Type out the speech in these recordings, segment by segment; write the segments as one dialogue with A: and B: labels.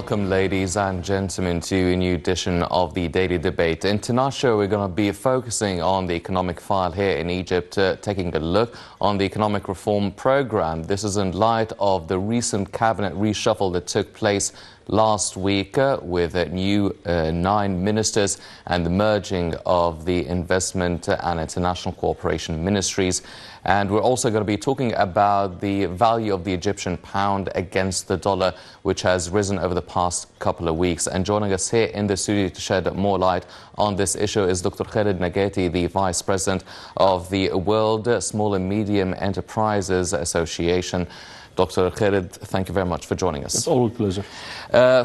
A: Welcome, ladies and gentlemen, to a new edition of the Daily Debate. In tonight's show, we're going to be focusing on the economic file here in Egypt, taking a look on the economic reform program. This is in light of the recent cabinet reshuffle that took place last week with new 9 ministers and the merging of the investment and international cooperation ministries. And we're also going to be talking about the value of the Egyptian pound against the dollar, which has risen over the past couple of weeks. And joining us here in the studio to shed more light on this issue is Dr. Khaled Nagati, the Vice President of the World Small and Medium Enterprises Association. Dr. Khaled, thank you very much for joining us.
B: It's always a pleasure.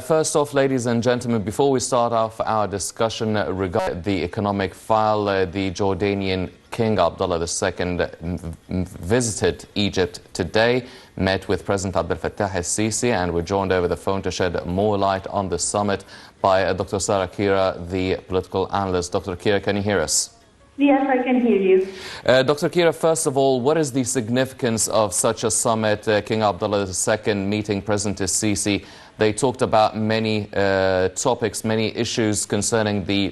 A: First off, ladies and gentlemen, before we start off our discussion regarding the economic file, the Jordanian King Abdullah II visited Egypt today, met with President Abdel Fattah el-Sisi, and we're joined over the phone to shed more light on the summit by Dr. Sarah Kira, the political analyst. Dr. Kira, can you hear us?
C: Yes, I can hear you.
A: Dr. Kira, first of all, what is the significance of such a summit, King Abdullah II meeting President el-Sisi? They talked about many topics, many issues concerning the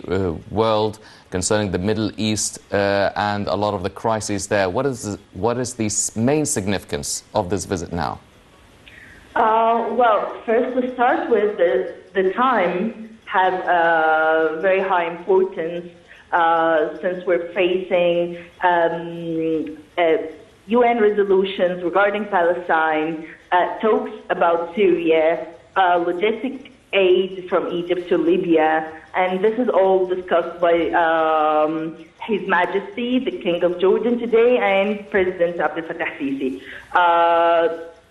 A: world, concerning the Middle East, and a lot of the crises there. What is the main significance of this visit now?
C: Well, first to start with, the time has very high importance. Since we're facing UN resolutions regarding Palestine, talks about Syria, logistic aid from Egypt to Libya, and this is all discussed by His Majesty, the King of Jordan today, and President Abdel Fattah el-Sisi.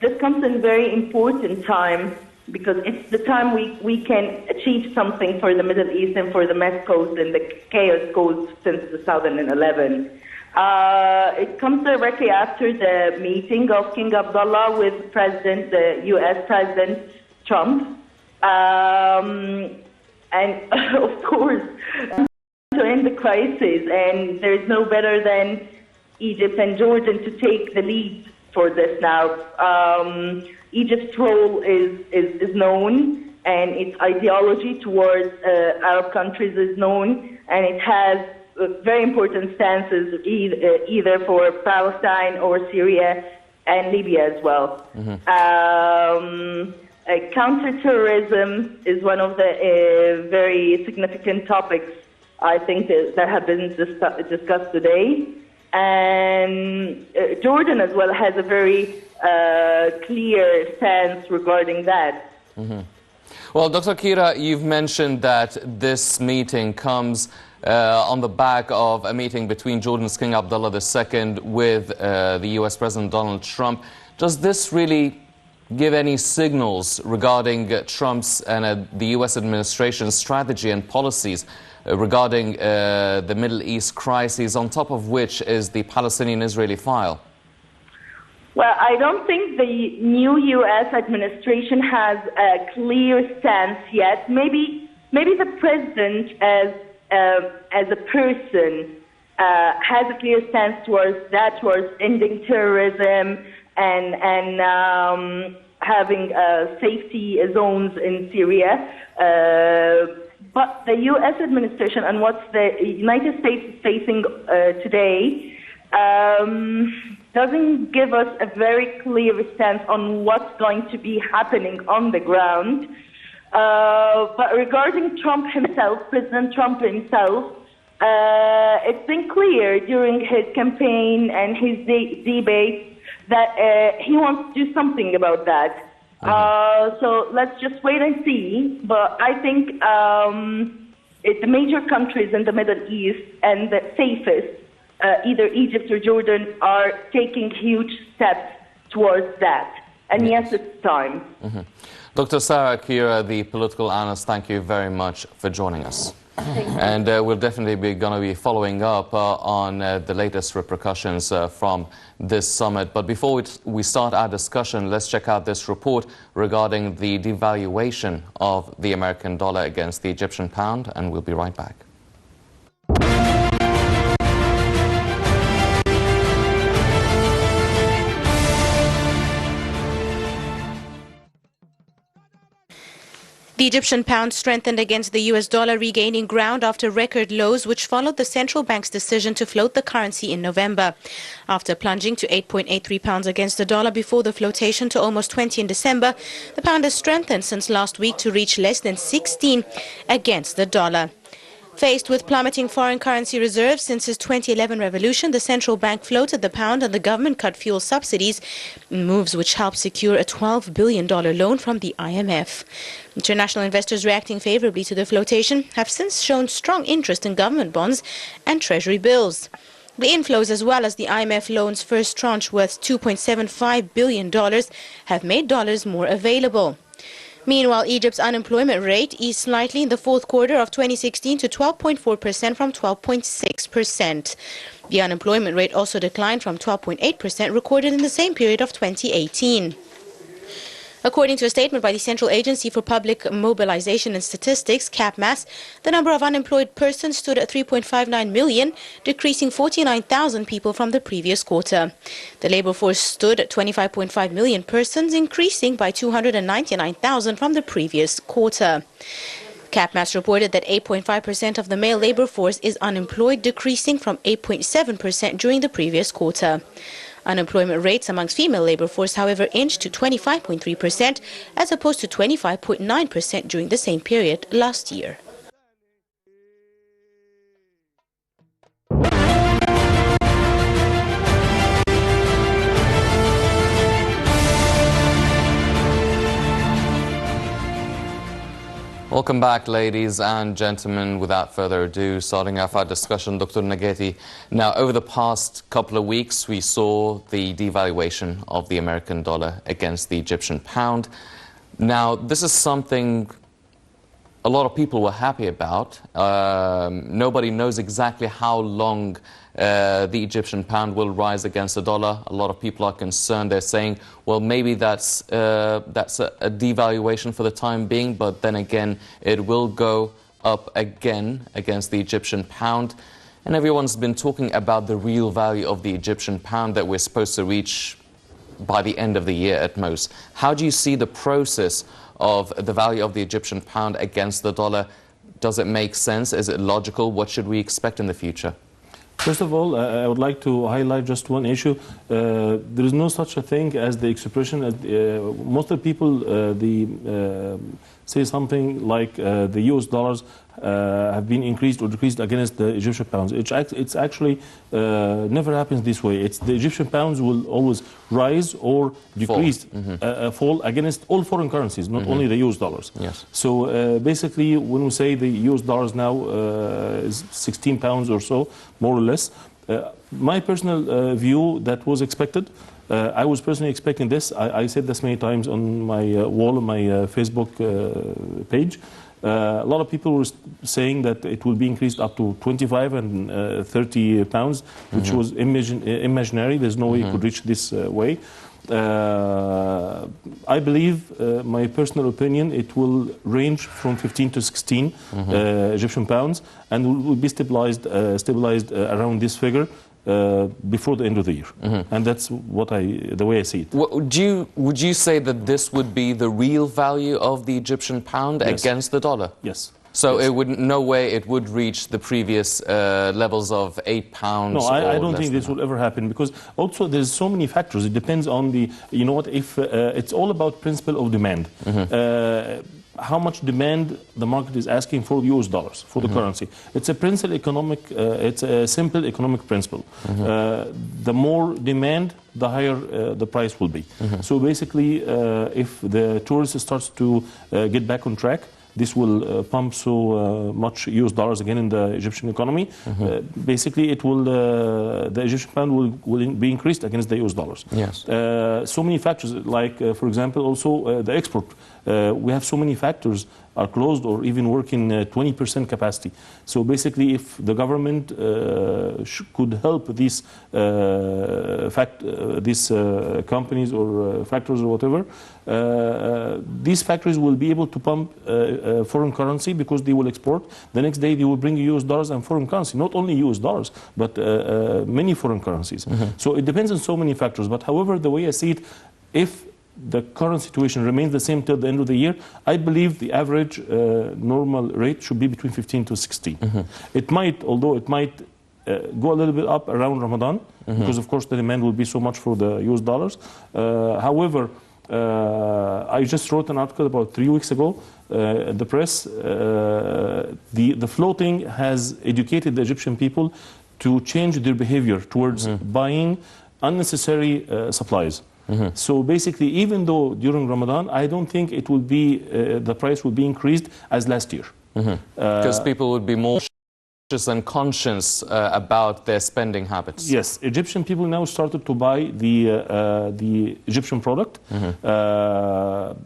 C: This comes in a very important time, because it's the time we can achieve something for the Middle East and for the mess caused and the chaos caused since 2011. It comes directly after the meeting of King Abdullah with the U.S. President Trump. And of course, to end the crisis, and there's no better than Egypt and Jordan to take the lead for this now. Egypt's role is known, and its ideology towards Arab countries is known, and it has very important stances either for Palestine or Syria and Libya as well. Mm-hmm. Counterterrorism is one of the very significant topics, I think, that have been discussed today. And Jordan as well has a very clear stance regarding that.
A: Mm-hmm. Well, Dr. Kira, you've mentioned that this meeting comes on the back of a meeting between Jordan's King Abdullah II with the U.S. President Donald Trump. Does this really give any signals regarding Trump's and the U.S. administration's strategy and policies regarding the Middle East crisis, on top of which is the Palestinian-Israeli file?
C: Well, I don't think the new U.S. administration has a clear stance yet. Maybe the president, as a person, has a clear stance towards ending terrorism and having safety zones in Syria. But the U.S. administration and what the United States is facing today doesn't give us a very clear stance on what's going to be happening on the ground. But regarding Trump himself, President Trump himself, it's been clear during his campaign and his debate that he wants to do something about that. So let's just wait and see. But I think the major countries in the Middle East and the safest, either Egypt or Jordan, are taking huge steps towards that. And yes, it's time.
A: Mm-hmm. Dr. Sarah Kira, the political analyst, thank you very much for joining us. And we'll definitely be going to be following up on the latest repercussions from this summit. But before we start our discussion, let's check out this report regarding the devaluation of the American dollar against the Egyptian pound, and we'll be right back.
B: The Egyptian pound strengthened against the US dollar, regaining ground after record lows, which followed the central bank's decision to float the currency in November. After plunging to 8.83 pounds against the dollar before the flotation to almost 20 in December, the pound has strengthened since last week to reach less than 16 against the dollar. Faced with plummeting foreign currency reserves since its 2011 revolution, the central bank floated the pound and the government cut fuel subsidies, moves which helped secure a $12 billion loan from the IMF. International investors reacting favorably to the flotation have since shown strong interest in government bonds and treasury bills. The inflows, as well as the IMF loan's first tranche worth $2.75 billion, have made dollars more available. Meanwhile, Egypt's unemployment rate eased slightly in the fourth quarter of 2016 to 12.4% from 12.6%. The unemployment rate also declined from 12.8% recorded in the same period of 2018. According to a statement by the Central Agency for Public Mobilization and Statistics, CAPMAS, the number of unemployed persons stood at 3.59 million, decreasing 49,000 people from the previous quarter. The labor force stood at 25.5 million persons, increasing by 299,000 from the previous quarter. CAPMAS reported that 8.5% of the male labor force is unemployed, decreasing from 8.7% during the previous quarter. Unemployment rates amongst female labor force, however, inched to 25.3% as opposed to 25.9% during the same period last year.
A: Welcome back, ladies and gentlemen. Without further ado, starting off our discussion, Dr. Nageti. Now, over the past couple of weeks, we saw the devaluation of the American dollar against the Egyptian pound. Now, this is something a lot of people were happy about. Nobody knows exactly how long the Egyptian pound will rise against the dollar. A lot of people are concerned. They're saying, well, maybe that's a devaluation for the time being, but then again, it will go up again against the Egyptian pound. And everyone's been talking about the real value of the Egyptian pound that we're supposed to reach by the end of the year at most. How do you see the process of the value of the Egyptian pound against the dollar? Does it make sense? Is it logical? What should we expect in the future?
D: First of all, I would like to highlight just one issue. There is no such a thing as the expression. Most of the people say something like the US dollars have been increased or decreased against the Egyptian pounds. It's actually never happens this way. It's the Egyptian pounds will always rise or decrease, fall against all foreign currencies, not only the US dollars.
A: Yes.
D: So basically, when we say the US dollars now is 16 pounds or so, more or less, my personal view, that was expected. I was personally expecting this. I said this many times on my wall on my Facebook page. A lot of people were saying that it will be increased up to 25 and 30 pounds, which was imaginary. There's no way it could reach this way. I believe, my personal opinion, it will range from 15 to 16 Egyptian pounds, and will be stabilized around this figure before the end of the year. And that's the way I see it.
A: Would you say that this would be the real value of the Egyptian pound against the dollar?
D: Yes.
A: So it would, no way it would reach the previous levels of £8.
D: No, I don't think this will ever happen, because also there's so many factors. It depends on the, you know what, if it's all about principle of demand. How much demand the market is asking for US dollars, for the currency. It's a principle economic, it's a simple economic principle. The more demand, the higher the price will be. So basically, if the tourist starts to get back on track, this will pump so much US dollars again in the Egyptian economy. Basically, it will the Egyptian pound will be increased against the US dollars.
A: Yes.
D: So many factors, like for example, also the export. We have so many factors are closed or even working 20% capacity. So basically, if the government could help these companies or factors or whatever, these factories will be able to pump foreign currency, because they will export. The next day they will bring US dollars and foreign currency, not only US dollars, but many foreign currencies. So it depends on so many factors. But however, the way I see it, if the current situation remains the same till the end of the year, I believe the average normal rate should be between 15 to 16. It might, although it might go a little bit up around Ramadan, because of course the demand will be so much for the US dollars. However, I just wrote an article about 3 weeks ago in the press. The floating has educated the Egyptian people to change their behavior towards buying unnecessary supplies. So basically, even though during Ramadan, I don't think it will be the price will be increased as last year.
A: Because people would be more and conscious about their spending habits.
D: Yes, Egyptian people now started to buy the Egyptian product.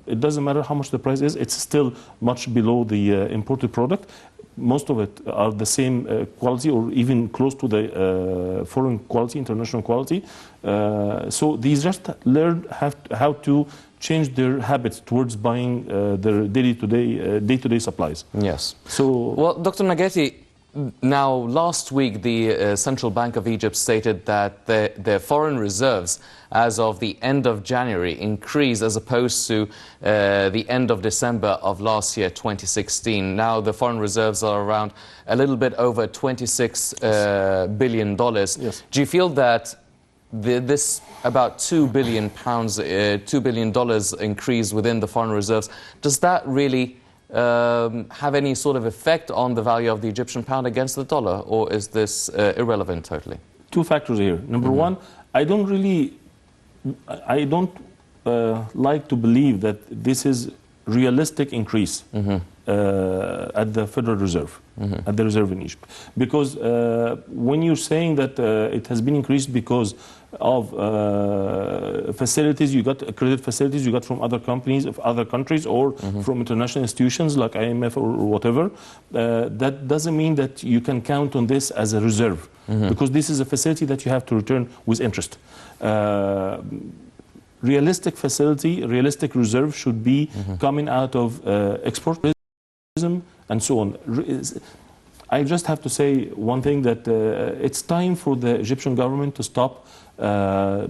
D: It doesn't matter how much the price is; it's still much below the imported product. Most of it are the same quality or even close to the foreign quality, international quality. So these just learn how to change their habits towards buying their day-to-day supplies.
A: Yes.
D: So,
A: well, Dr. Nagati, now last week the Central Bank of Egypt stated that their foreign reserves as of the end of January increased as opposed to the end of December of last year, 2016. Now the foreign reserves are around a little bit over $26 billion.
D: Yes.
A: Do you feel that this about £2 billion, $2 billion increase within the foreign reserves, does that really have any sort of effect on the value of the Egyptian pound against the dollar, or is this irrelevant totally?
D: Two factors here. Number one, I don't like to believe that this is realistic increase at the Federal Reserve, at the reserve in Egypt. Because when you're saying that it has been increased because of facilities, you got credit facilities you got from other companies of other countries or from international institutions like IMF or whatever, that doesn't mean that you can count on this as a reserve, because this is a facility that you have to return with interest. Realistic facility, realistic reserve should be coming out of export and so on. I just have to say one thing, that it's time for the Egyptian government to stop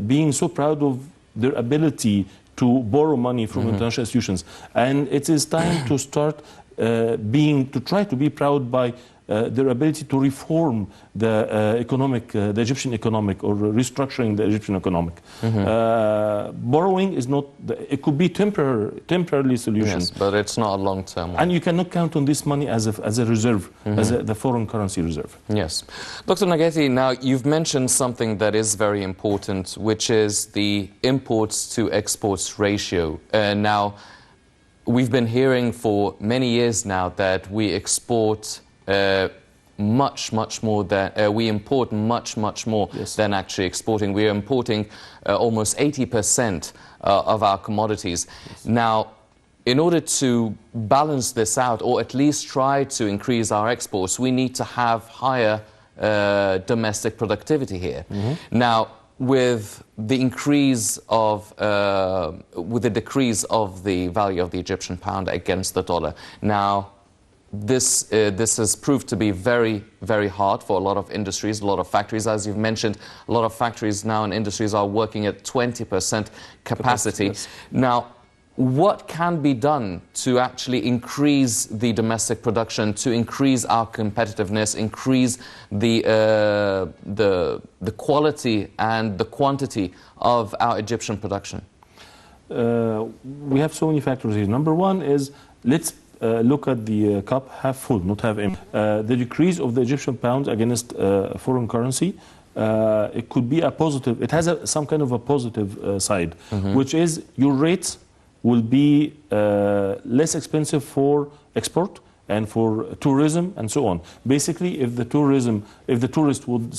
D: being so proud of their ability to borrow money from international institutions, and it is time to start to try to be proud by their ability to reform the Egyptian economic, or restructuring the Egyptian economic. Borrowing is not, it could be temporarily solution.
A: Yes, but it's not a long-term one.
D: And you cannot count on this money as a reserve, as the foreign currency reserve.
A: Yes. Dr. Nagati, now you've mentioned something that is very important, which is the imports to exports ratio. Now, we've been hearing for many years now that we export much more than we import much more than actually exporting. We are importing almost 80% of our commodities. Now, in order to balance this out, or at least try to increase our exports, we need to have higher domestic productivity here. Now, with the increase of, with the decrease of the value of the Egyptian pound against the dollar, now this has proved to be very hard for a lot of industries, a lot of factories. As you've mentioned, a lot of factories now and industries are working at 20% capacity.
D: Yes.
A: Now, what can be done to actually increase the domestic production, to increase our competitiveness, increase the quality and the quantity of our Egyptian production?
D: We have so many factors here. Number one is, let's look at the cup half full, not half empty. The decrease of the Egyptian pound against foreign currency, it could be a positive. It has some kind of a positive side, which is your rates will be less expensive for export and for tourism and so on. Basically, if the tourist would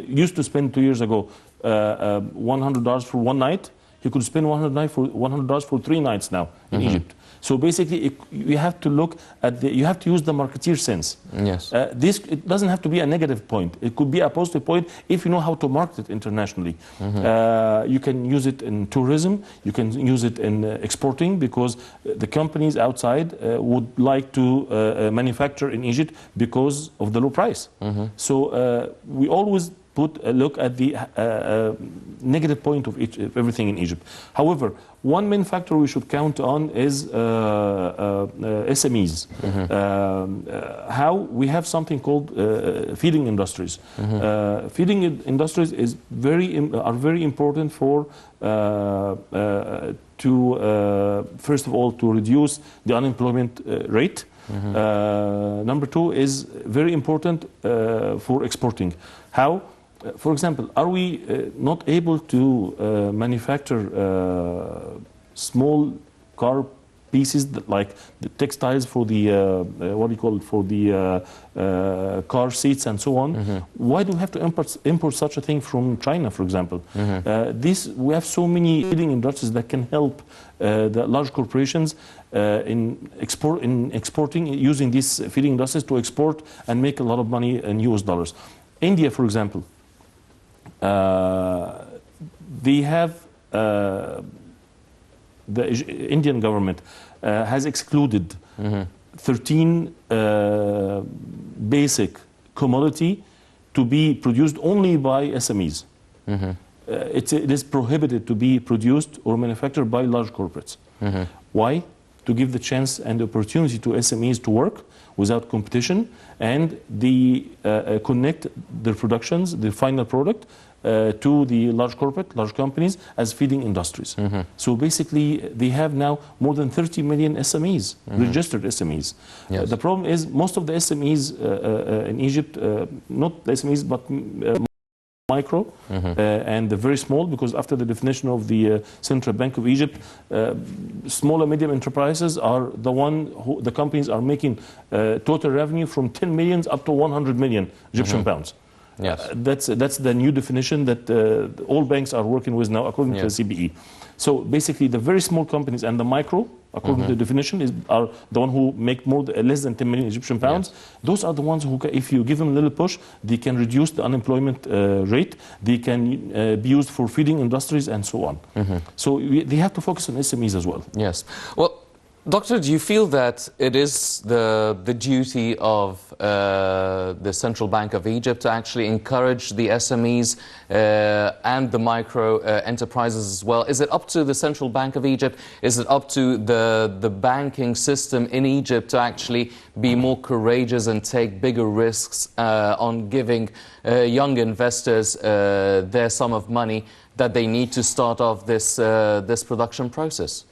D: used to spend 2 years ago $100 for one night, he could spend $100 for 3 nights now in Egypt. So basically, you have to look at you have to use the marketeer sense.
A: Yes.
D: It doesn't have to be a negative point. It could be a positive point if you know how to market it internationally. You can use it in tourism. You can use it in exporting, because the companies outside would like to manufacture in Egypt because of the low price. So we always look at the negative point of everything in Egypt. However, one main factor we should count on is SMEs. How we have something called feeding industries. Feeding industries is are very important for first of all to reduce the unemployment rate. Number two is very important for exporting. How? For example, are we not able to manufacture small car pieces like the textiles for the what do you call it, for the car seats and so on? Why do we have to import such a thing from China, for example? We have so many feeding industries that can help the large corporations in exporting, using these feeding industries to export and make a lot of money in US dollars. India, for example, they have the Indian government has excluded 13 basic commodity to be produced only by SMEs. It is prohibited to be produced or manufactured by large corporates. Why? To give the chance and the opportunity to SMEs to work without competition, and connect their productions, the final product, to the large companies as feeding industries. So basically, they have now more than 30 million SMEs, registered SMEs.
A: Yes.
D: The problem is most of the SMEs in Egypt, not the SMEs, but micro and the very small, because after the definition of the Central Bank of Egypt, small and medium enterprises are the companies are making total revenue from 10 million up to 100 million Egyptian pounds.
A: Yes.
D: That's the new definition that all banks are working with now, according to the CBE. So basically, the very small companies and the micro, according to the definition, are the one who make less than 10 million Egyptian pounds. Yes. Those are the ones who, if you give them a little push, they can reduce the unemployment rate. They can be used for feeding industries and so on. So they have to focus on SMEs as well.
A: Yes. Well, Doctor, do you feel that it is the duty of the Central Bank of Egypt to actually encourage the SMEs and the micro enterprises as well? Is it up to the Central Bank of Egypt? Is it up to the banking system in Egypt to actually be more courageous and take bigger risks on giving young investors their sum of money that they need to start off this production process?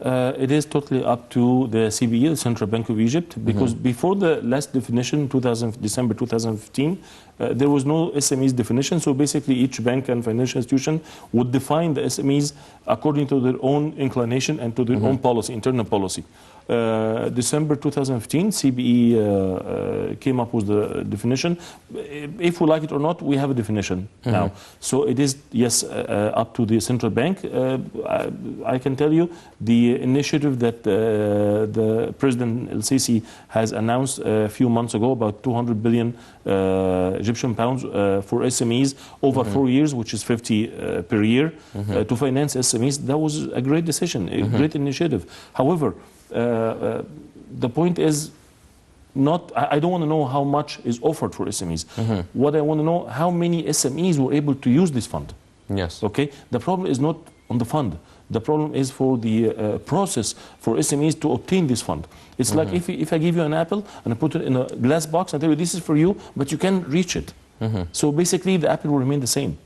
D: It is totally up to the CBE, the Central Bank of Egypt, because before the last definition, December 2015, there was no SMEs definition. So basically, each bank and financial institution would define the SMEs according to their own inclination and to their own policy, internal policy. December 2015, CBE came up with the definition. If we like it or not, we have a definition now. So it is, yes, up to the central bank. I can tell you the initiative that the President El-Sisi has announced a few months ago, about 200 billion Egyptian pounds for SMEs over 4 years, which is 50 per year, to finance SMEs. That was a great decision, a great initiative. However, the point is not, I don't want to know how much is offered for SMEs. What I want to know, how many SMEs were able to use this fund.
A: Yes.
D: Okay. The problem is not on the fund. The problem is for the process for SMEs to obtain this fund. It's like if I give you an apple and I put it in a glass box and tell you this is for you, but you can't reach it. So basically the apple will remain the same.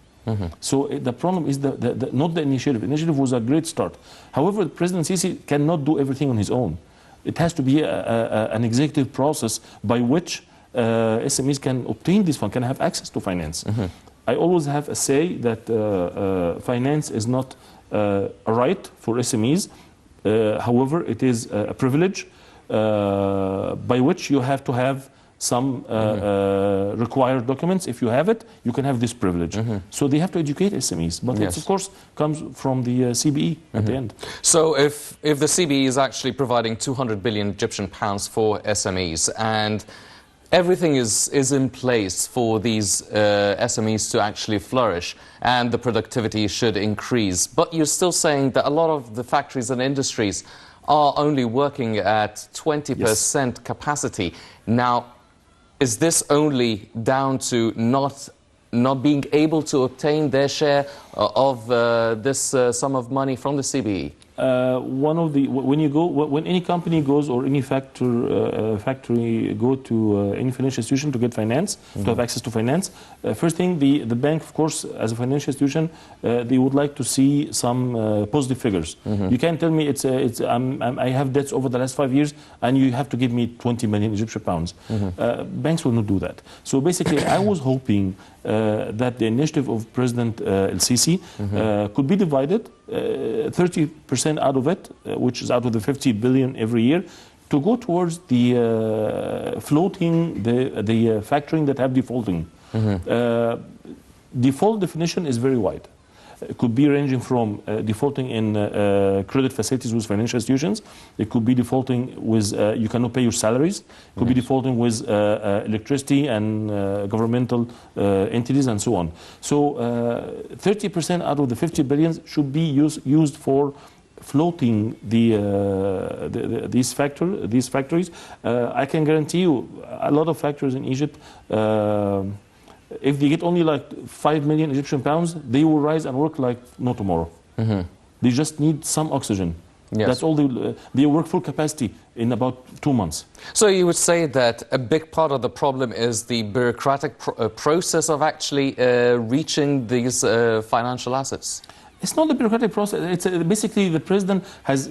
D: So the problem is not the initiative. The initiative was a great start. However, President Sisi cannot do everything on his own. It has to be an executive process by which SMEs can obtain this fund, can have access to finance. I always have a say that finance is not a right for SMEs. However, it is a privilege by which you have to have some required documents. If you have it, you can have this privilege. So they have to educate SMEs, but it of course comes from the CBE at the end.
A: So if the CBE is actually providing 200 billion Egyptian pounds for SMEs and everything is in place for these SMEs to actually flourish and the productivity should increase, but you're still saying that a lot of the factories and industries are only working at 20% capacity. Now, is this only down to not not being able to obtain their share of this sum of money from the CBE?
D: When any company goes or any factory go to any financial institution to get finance, to have access to finance, first thing the bank, of course, as a financial institution, they would like to see some positive figures. You can't tell me I have debts over the last 5 years and you have to give me 20 million Egyptian pounds. Banks will not do that. So basically, I was hoping that the initiative of President El-Sisi could be divided, 30% out of it, which is out of the 50 billion every year, to go towards the floating, the factoring that have defaulting. Default definition is very wide. It could be ranging from defaulting in credit facilities with financial institutions. It could be defaulting with you cannot pay your salaries. It could be defaulting with electricity and governmental entities and so on. So 30% out of the 50 billion should be used for floating these factories. I can guarantee you a lot of factories in Egypt, if they get only like 5 million Egyptian pounds, they will rise and work like no tomorrow. They just need some oxygen. Yes. That's all they work full capacity in about 2 months.
A: So you would say that a big part of the problem is the bureaucratic process of actually reaching these financial assets?
D: It's not the bureaucratic process. It's basically the president has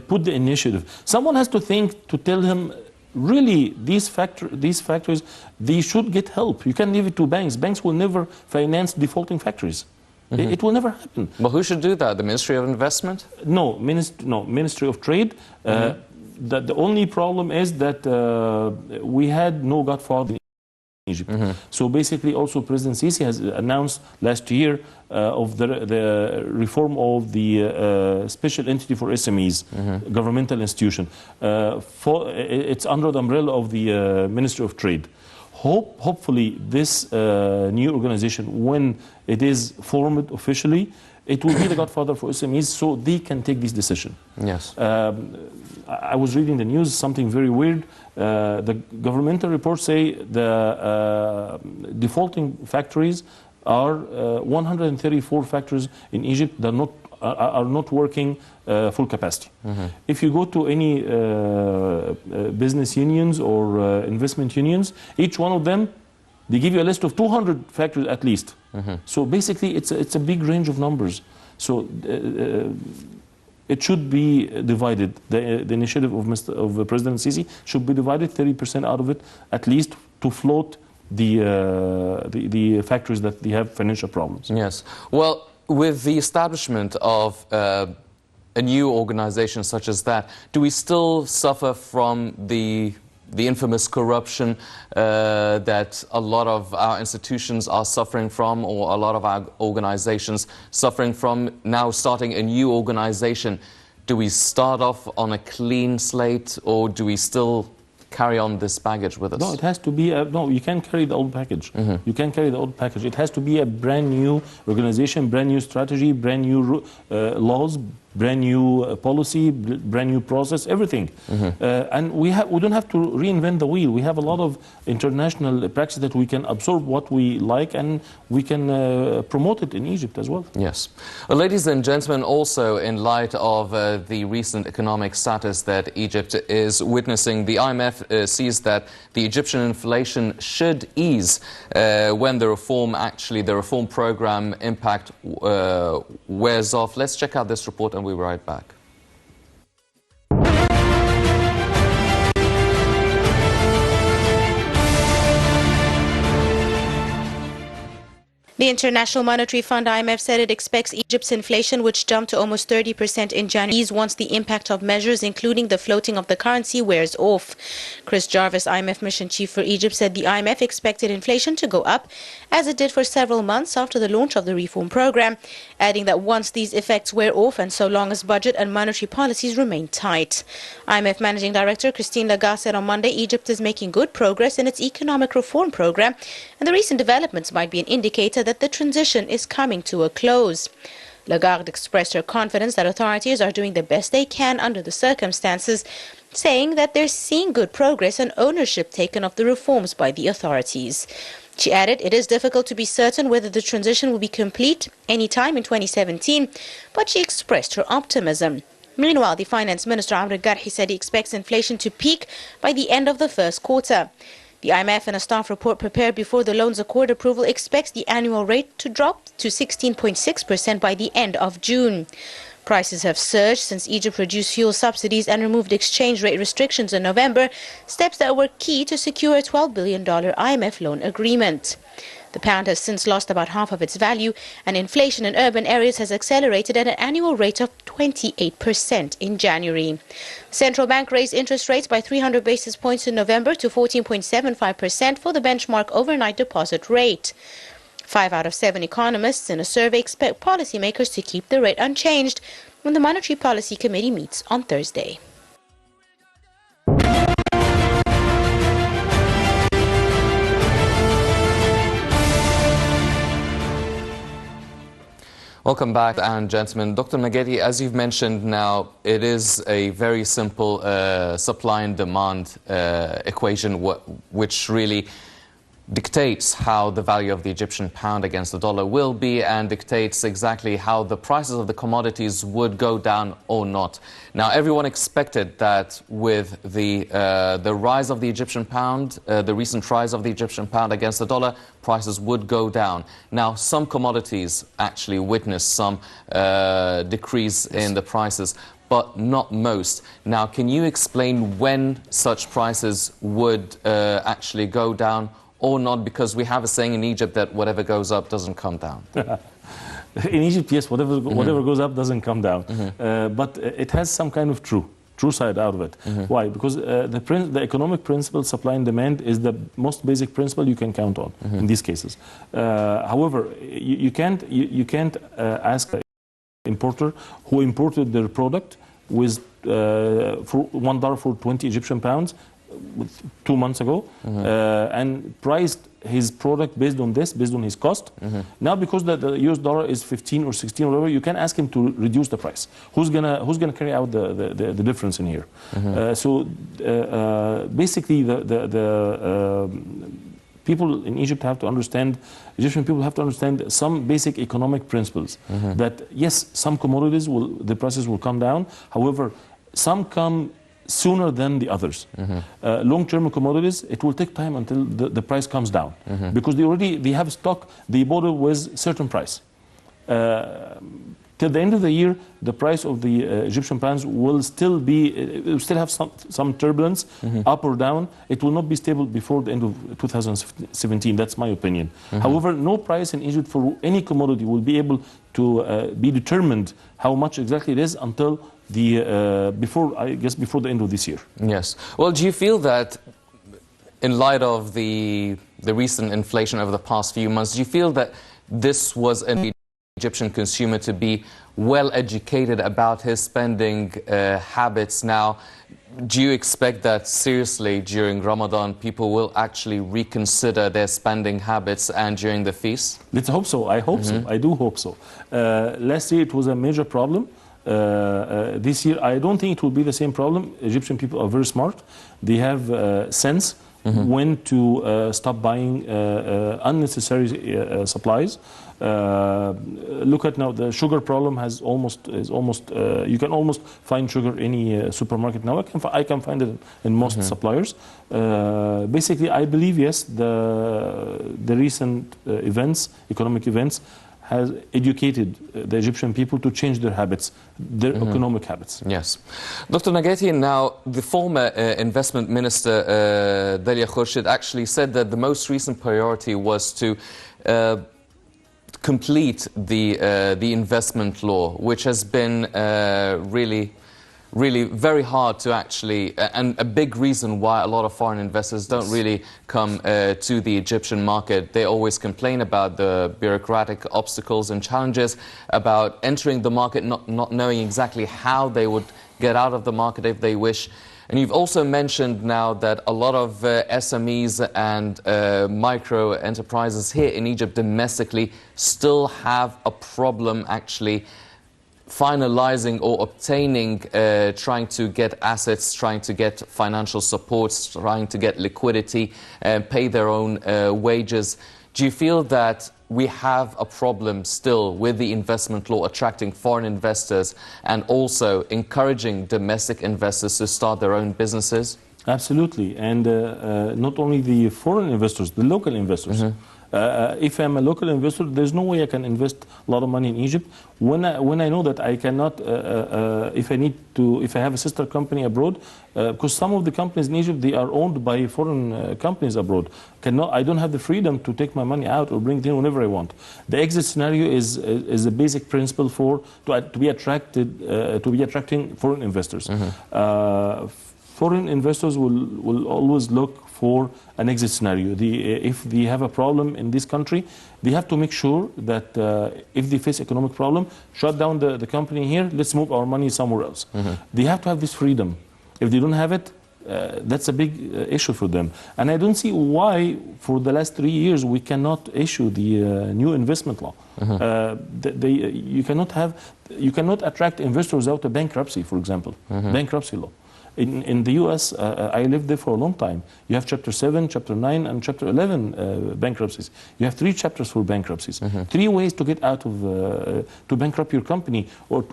D: put the initiative. Someone has to think to tell him, really, these factories, they should get help. You can't leave it to banks. Banks will never finance defaulting factories. It will never happen.
A: But who should do that? The Ministry of Investment?
D: No, Ministry of Trade. The only problem is that we had no godfather in Egypt. So basically, also President Sisi has announced last year of the reform of the special entity for SMEs, governmental institution. It's under the umbrella of the Ministry of Trade. Hopefully, this new organization, when it is formed officially, it will be the godfather for SMEs, so they can take this decision.
A: Yes.
D: I was reading the news, something very weird. The governmental reports say the defaulting factories are 134 factories in Egypt that are not working full capacity. If you go to any business unions or investment unions, each one of them, they give you a list of 200 factories at least. So basically, it's a big range of numbers. So it should be divided. The initiative of President Sisi should be divided, 30% out of it, at least, to float the factories that they have financial problems.
A: Yes. Well, with the establishment of a new organization such as that, do we still suffer from the infamous corruption that a lot of our institutions are suffering from, or a lot of our organizations suffering from? Now starting a new organization, do we start off on a clean slate, or do we still carry on this baggage with us?
D: No, it has to be no, you can't carry the old package. You can't carry the old package. It has to be a brand new organization, brand new strategy, brand new laws, brand new policy, brand new process, everything. And we don't have to reinvent the wheel. We have a lot of international practice that we can absorb what we like, and we can promote it in Egypt as well.
A: Yes. Well, ladies and gentlemen, also in light of the recent economic status that Egypt is witnessing, the IMF sees that the Egyptian inflation should ease when the reform program impact wears off. Let's check out this report and we'll be right back.
B: The International Monetary Fund, IMF, said it expects Egypt's inflation, which jumped to almost 30% in January, ease once the impact of measures, including the floating of the currency, wears off. Chris Jarvis, IMF Mission Chief for Egypt, said the IMF expected inflation to go up, as it did for several months after the launch of the reform program, adding that once these effects wear off and so long as budget and monetary policies remain tight. IMF Managing Director Christine Lagarde said on Monday Egypt is making good progress in its economic reform program, and the recent developments might be an indicator that the transition is coming to a close. Lagarde expressed her confidence that authorities are doing the best they can under the circumstances, saying that they're seeing good progress and ownership taken of the reforms by the authorities. She added, it is difficult to be certain whether the transition will be complete any time in 2017, but she expressed her optimism. Meanwhile, the Finance Minister Amr Garhi said he expects inflation to peak by the end of the first quarter. The IMF, in a staff report prepared before the loans accord approval, expects the annual rate to drop to 16.6% by the end of June. Prices have surged since Egypt reduced fuel subsidies and removed exchange rate restrictions in November, steps that were key to secure a $12 billion IMF loan agreement. The pound has since lost about half of its value, and inflation in urban areas has accelerated at an annual rate of 28% in January. The central bank raised interest rates by 300 basis points in November to 14.75% for the benchmark overnight deposit rate. 5 out of 7 economists in a survey expect policymakers to keep the rate unchanged when the Monetary Policy Committee meets on Thursday.
A: Welcome back, and gentlemen. Dr. Nageti, as you've mentioned now, it is a very simple supply and demand equation which really dictates how the value of the Egyptian pound against the dollar will be, and dictates exactly how the prices of the commodities would go down or not. Now, everyone expected that with the rise of the Egyptian pound, the recent rise of the Egyptian pound against the dollar, prices would go down. Now, some commodities actually witnessed some decrease in the prices, but not most. Now, can you explain when such prices would actually go down or not? Because we have a saying in Egypt that whatever goes up doesn't come down.
D: In Egypt, yes, whatever goes up doesn't come down. But it has some kind of true side out of it. Why? Because the economic principle, supply and demand, is the most basic principle you can count on in these cases. However, you can't ask an importer who imported their product with for $1 for 20 Egyptian pounds 2 months ago, and priced his product based on his cost. Now, because the US dollar is 15 or 16 or whatever, you can ask him to reduce the price. Who's gonna carry out the difference in here? So basically, the people in Egypt have to understand, Egyptian people have to understand some basic economic principles. That yes, some commodities the prices will come down. However, some come sooner than the others. Long-term commodities, it will take time until the price comes down, because they have stock, they bought it with certain price. Till the end of the year, the price of the Egyptian pounds will still have some turbulence, up or down. It will not be stable before the end of 2017. That's my opinion. However, no price in Egypt for any commodity will be able to be determined how much exactly it is until before the end of this year.
A: Yes. Well, do you feel that, in light of the recent inflation over the past few months, do you feel that this was an Egyptian consumer to be well educated about his spending habits now? Do you expect that seriously during Ramadan people will actually reconsider their spending habits and during the feast?
D: Let's hope so. I hope so. I do hope so. Last year it was a major problem. This year I don't think it will be the same problem. Egyptian people are very smart. They have sense when to stop buying unnecessary supplies. Look at now, the sugar problem is almost you can almost find sugar in any supermarket now. I can find it in most suppliers. Basically, I believe yes, the recent economic events, has educated the Egyptian people to change their habits, their economic habits.
A: Yes. Dr. Nageti, now the former investment minister, Dalia Khurshid, actually said that the most recent priority was to complete the investment law, which has been really very hard to actually, and a big reason why a lot of foreign investors don't really come to the Egyptian market. They always complain about the bureaucratic obstacles and challenges, about entering the market, not knowing exactly how they would get out of the market if they wish. And you've also mentioned now that a lot of SMEs and micro enterprises here in Egypt domestically still have a problem actually finalizing or obtaining, trying to get assets, trying to get financial supports, trying to get liquidity, pay their own wages. Do you feel that we have a problem still with the investment law attracting foreign investors and also encouraging domestic investors to start their own businesses?
D: Absolutely, and not only the foreign investors, the local investors. If I'm a local investor, there's no way I can invest a lot of money in Egypt when I know that I cannot, if I have a sister company abroad, because some of the companies in Egypt, they are owned by foreign companies abroad. I don't have the freedom to take my money out or bring it in whenever I want. The exit scenario is a basic principle to be attracting foreign investors. Foreign investors will always look for an exit scenario. If they have a problem in this country, they have to make sure that if they face economic problem, shut down the company here, let's move our money somewhere else. They have to have this freedom. If they don't have it, that's a big issue for them. And I don't see why, for the last 3 years, we cannot issue the new investment law. You cannot attract investors out of bankruptcy, for example, bankruptcy law. In the U.S., I lived there for a long time. You have Chapter 7, Chapter 9, and Chapter 11 bankruptcies. You have 3 chapters for bankruptcies. 3 ways to get out of, to bankrupt your company, or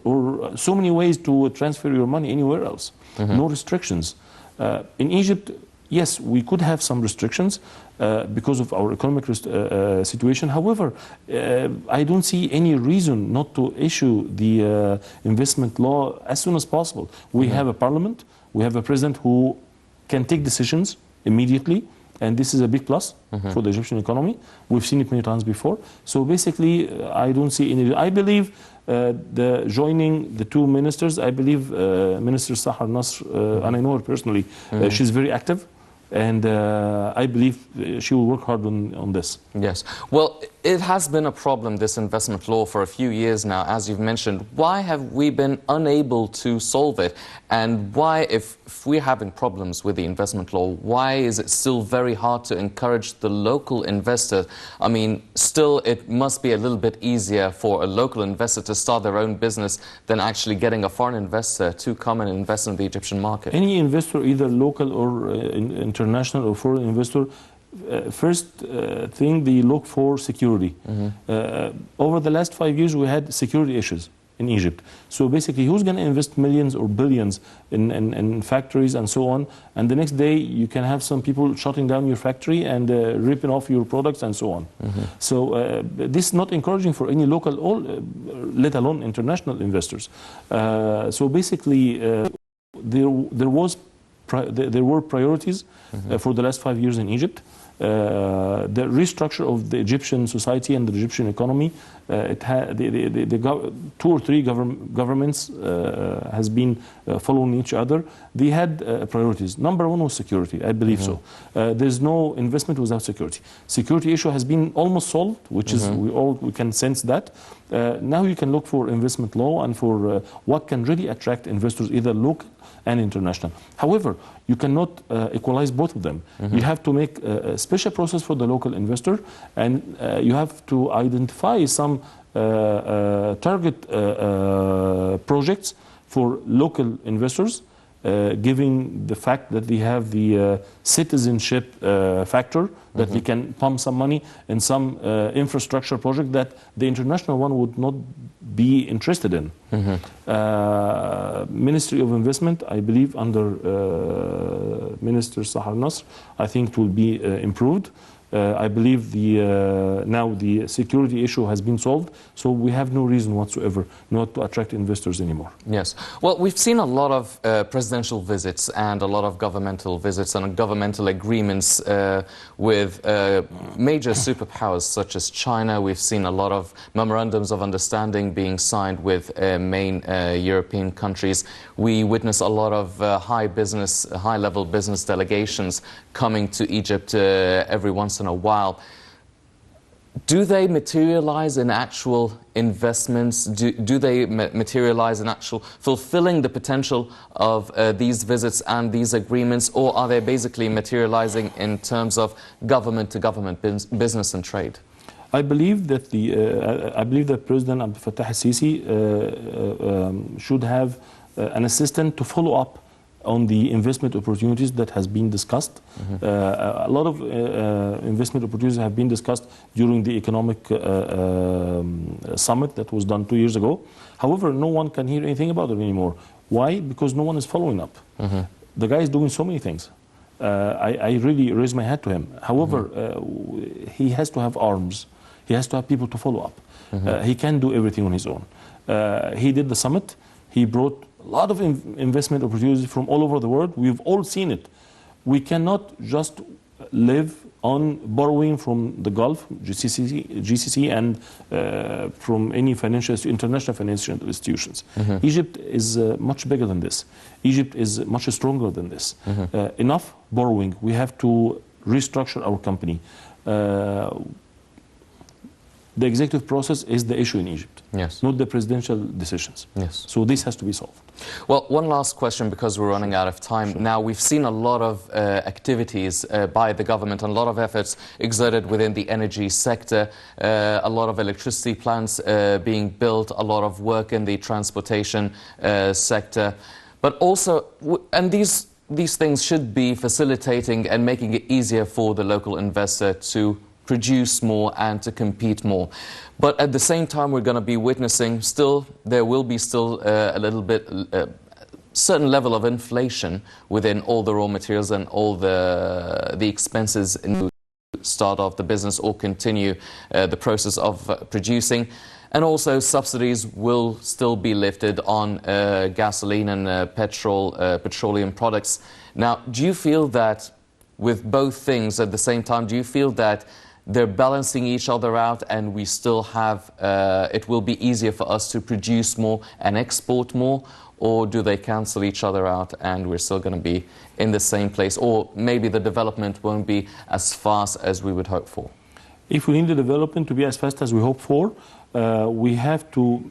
D: so many ways to transfer your money anywhere else. No restrictions. In Egypt, yes, we could have some restrictions because of our economic situation. However, I don't see any reason not to issue the investment law as soon as possible. We have a parliament. We have a president who can take decisions immediately, and this is a big plus for the Egyptian economy. We've seen it many times before. So basically, I don't see any. I believe joining the 2 ministers, I believe Minister Sahar Nasr, and I know her personally, she's very active. And I believe she will work hard on this.
A: Yes. Well, it has been a problem, this investment law, for a few years now, as you've mentioned. Why have we been unable to solve it? And why, if we're having problems with the investment law, why is it still very hard to encourage the local investor? I mean, still, it must be a little bit easier for a local investor to start their own business than actually getting a foreign investor to come and invest in the Egyptian market.
D: Any investor, either local or international or foreign investor, first thing, they look for security. Over the last 5 years, we had security issues in Egypt. So basically, who's going to invest millions or billions in factories and so on? And the next day, you can have some people shutting down your factory and ripping off your products and so on. So this is not encouraging for any local, or let alone international investors. So basically, there were priorities for the last 5 years in Egypt. The restructure of the Egyptian society and the Egyptian economy, the 2 or 3 governments has been following each other. They had priorities. Number 1 was security, I believe so. There's no investment without security. Security issue has been almost solved, which is we can sense that. Now you can look for investment law and for what can really attract investors, either local and international. However, you cannot equalize both of them. You have to make a special process for the local investor, and you have to identify some target projects for local investors, given the fact that they have the citizenship factor, that they can pump some money in some infrastructure project that the international one would not be interested in. Ministry of Investment, I believe under Minister Sahar Nasr, I think it will be improved. I believe now the security issue has been solved, so we have no reason whatsoever not to attract investors anymore.
A: Yes. Well, we've seen a lot of presidential visits and a lot of governmental visits and governmental agreements with major superpowers such as China. We've seen a lot of memorandums of understanding being signed with main European countries. We witness a lot of high-level business delegations coming to Egypt every once in a while. Do they materialize in actual investments? Do they materialize in actual fulfilling the potential of these visits and these agreements, or are they basically materializing in terms of government-to-government business and trade?
D: I believe that President Abdel Fattah al-Sisi should have an assistant to follow up on the investment opportunities that has been discussed. A lot of investment opportunities have been discussed during the economic summit that was done 2 years ago. However, no one can hear anything about it anymore. Why? Because no one is following up. The guy is doing so many things. I really raise my hat to him. However, he has to have arms. He has to have people to follow up. He can't do everything on his own. He did the summit. He brought a lot of investment opportunities from all over the world. We've all seen it. We cannot just live on borrowing from the Gulf, GCC and from any international financial institutions. Egypt is much bigger than this. Egypt is much stronger than this. Enough borrowing. We have to restructure our company. The executive process is the issue in Egypt,
A: yes,
D: not the presidential decisions.
A: Yes.
D: So this has to be solved.
A: Well, one last question because we're running out of time. Sure. Now, we've seen a lot of activities by the government and a lot of efforts exerted within the energy sector, a lot of electricity plants being built, a lot of work in the transportation sector. But also, and these things should be facilitating and making it easier for the local investor to produce more and to compete more. But at the same time, we're going to be witnessing there will be a little bit, certain level of inflation within all the raw materials and all the expenses in the start of the business or continue the process of producing. And also subsidies will still be lifted on gasoline and petroleum products. Now, do you feel that with both things at the same time, do you feel that they're balancing each other out and we still have, it will be easier for us to produce more and export more? Or do they cancel each other out and we're still going to be in the same place? Or maybe the development won't be as fast as we would hope for?
D: If we need the development to be as fast as we hope for, we have to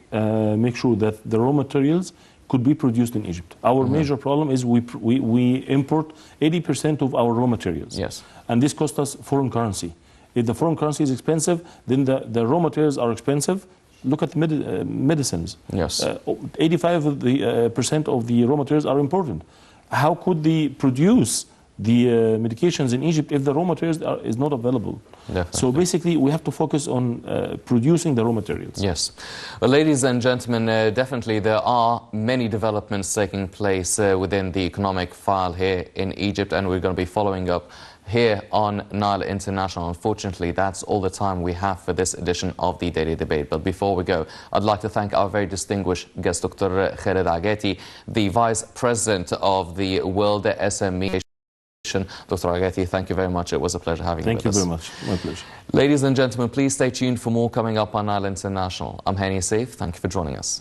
D: make sure that the raw materials could be produced in Egypt. Our major problem is we import 80% of our raw materials.
A: Yes.
D: And this costs us foreign currency. If the foreign currency is expensive, then the raw materials are expensive. Look at medicines.
A: Yes.
D: 85% of the raw materials are imported. How could they produce the medications in Egypt if the raw materials is not available?
A: Definitely.
D: So basically, we have to focus on producing the raw materials.
A: Yes. Well, ladies and gentlemen, definitely there are many developments taking place within the economic file here in Egypt, and we're going to be following up here on Nile International. Unfortunately, that's all the time we have for this edition of the Daily Debate. But before we go, I'd like to thank our very distinguished guest, Dr. Khaled Aghetti, the Vice President of the World SME. Dr. Aghetti, thank you very much. It was a pleasure having you with us.
D: Thank you very much. My pleasure.
A: Ladies and gentlemen, please stay tuned for more coming up on Nile International. I'm Hani Saif. Thank you for joining us.